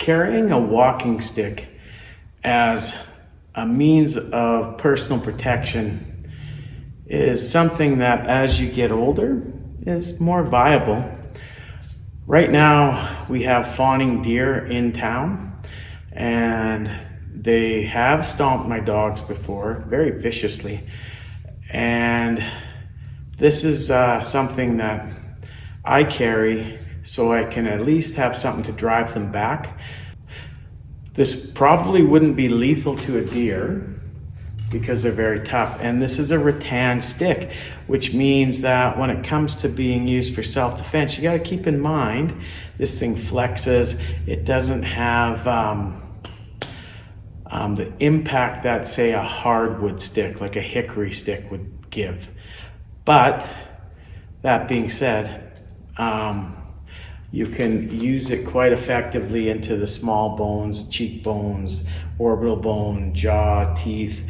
Carrying a walking stick as a means of personal protection is something that, as you get older, is more viable. Right now, we have fawning deer in town, and they have stomped my dogs before, very viciously. And this is something that I carry so I can at least have something to drive them back. This probably wouldn't be lethal to a deer because they're very tough. And this is a rattan stick, which means that when it comes to being used for self-defense, you got to keep in mind this thing flexes. It doesn't have the impact that, say, a hardwood stick, like a hickory stick, would give. But that being said, you can use it quite effectively into the small bones, cheekbones, orbital bone, jaw, teeth,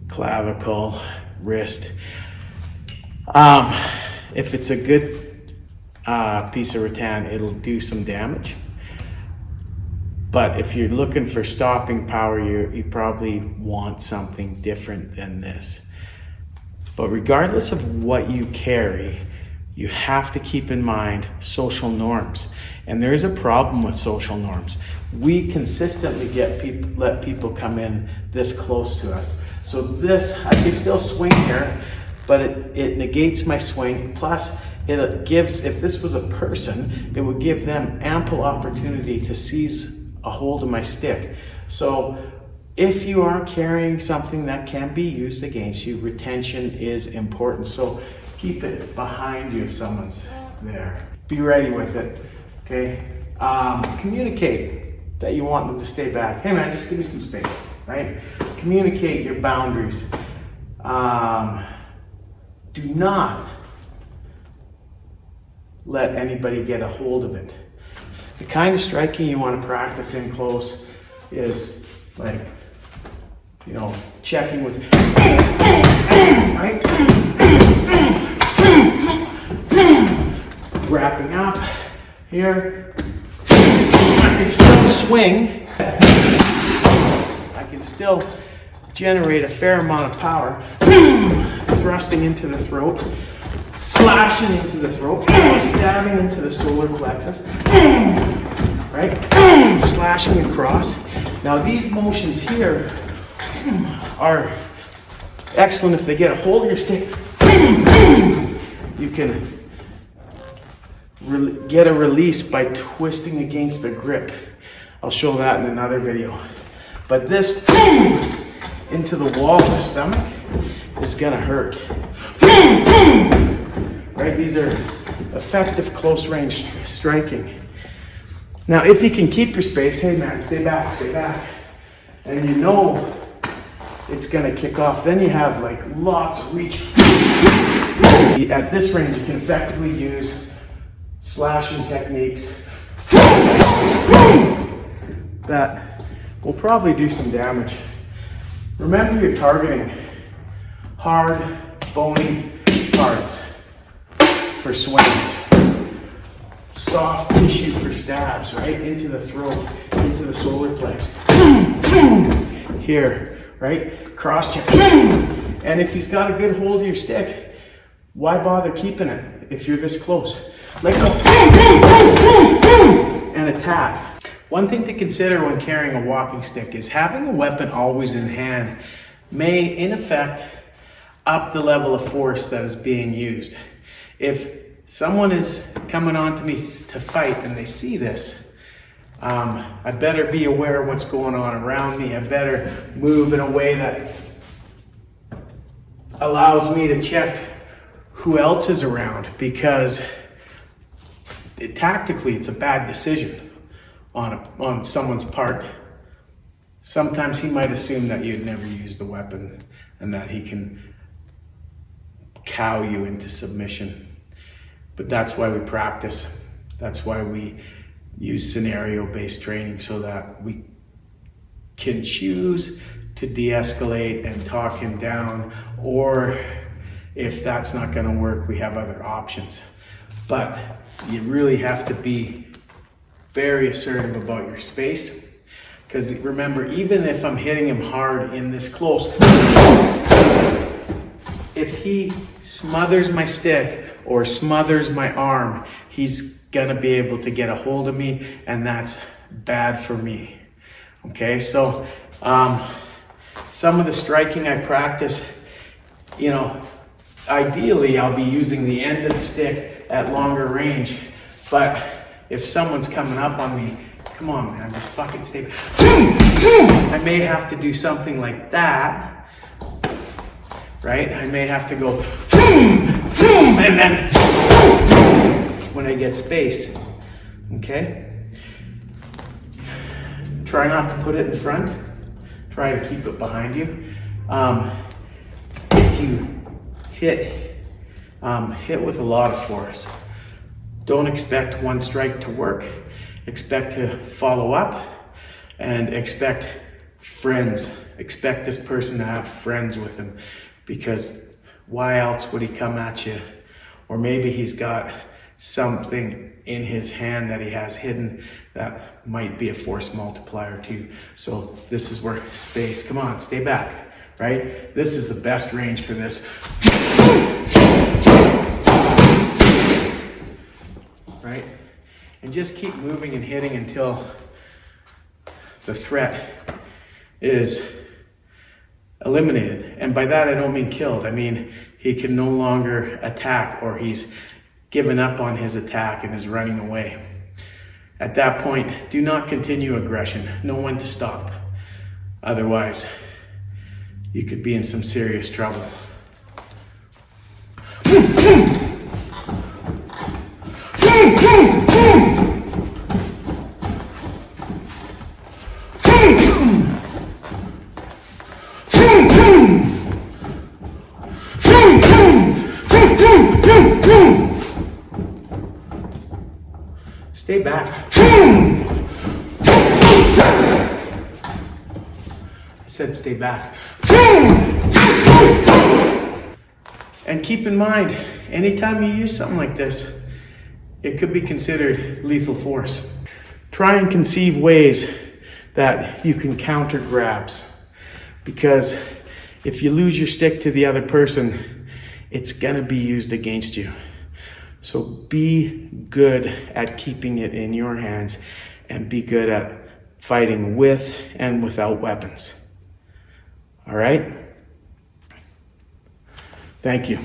clavicle, wrist. If it's a good piece of rattan, it'll do some damage. But if you're looking for stopping power, you probably want something different than this. But regardless of what you carry, you have to keep in mind social norms. And there is a problem with social norms. We consistently let people come in this close to us. So this, I can still swing here, but it negates my swing. Plus, it gives, if this was a person, it would give them ample opportunity to seize a hold of my stick. So if you are carrying something that can be used against you, retention is important. So keep it behind you if someone's there. Be ready with it, okay? Communicate that you want them to stay back. Hey man, just give me some space, right? Communicate your boundaries. Do not let anybody get a hold of it. The kind of striking you want to practice in close is like, you know, checking with, right? Wrapping up here. I can still swing. I can still generate a fair amount of power. Thrusting into the throat, slashing into the throat, stabbing into the solar plexus, right? Slashing across. Now these motions here are excellent if they get a hold of your stick. You can get a release by twisting against the grip. I'll show that in another video. But this into the wall of the stomach is gonna hurt. Right? These are effective close range striking. Now, if you can keep your space, hey man, stay back, and you know it's gonna kick off, then you have like lots of reach. At this range, you can effectively use slashing techniques that will probably do some damage. Remember, you're targeting hard, bony parts for swings. Soft tissue for stabs, right? Into the throat, into the solar plexus. Here, right? Cross check. And if he's got a good hold of your stick, why bother keeping it if you're this close? Let go. And attack. One thing to consider when carrying a walking stick is having a weapon always in hand may, in effect, up the level of force that is being used. If someone is coming on to me to fight and they see this, I better be aware of what's going on around me. I better move in a way that allows me to check who else is around, because tactically it's a bad decision on someone's part. Sometimes he might assume that you'd never use the weapon and that he can cow you into submission. But that's why we practice. That's why we use scenario-based training, so that we can choose to de-escalate and talk him down, or if that's not going to work, we have other options. But you really have to be very assertive about your space. Because remember, even if I'm hitting him hard in this close, if he smothers my stick or smothers my arm, he's gonna be able to get a hold of me, and that's bad for me. Okay, so some of the striking I practice, you know, ideally I'll be using the end of the stick at longer range, but if someone's coming up on me, come on man, just fucking stay back. I may have to do something like that, right? I may have to go, and then when I get space, okay? Try not to put it in front. Try to keep it behind you. If you hit with a lot of force, don't expect one strike to work. Expect to follow up and expect friends. Expect this person to have friends with him, because why else would he come at you? Or maybe he's got something in his hand that he has hidden that might be a force multiplier too. So this is where space, come on, stay back, right? This is the best range for this. Right? And just keep moving and hitting until the threat is eliminated. And by that I don't mean killed. I mean he can no longer attack, or he's given up on his attack and is running away. At that point, do not continue aggression. Know when to stop. Otherwise, you could be in some serious trouble. Stay back. I said stay back. And keep in mind, anytime you use something like this, it could be considered lethal force. Try and conceive ways that you can counter grabs, because if you lose your stick to the other person, it's gonna be used against you. So be good at keeping it in your hands, and be good at fighting with and without weapons. All right? Thank you.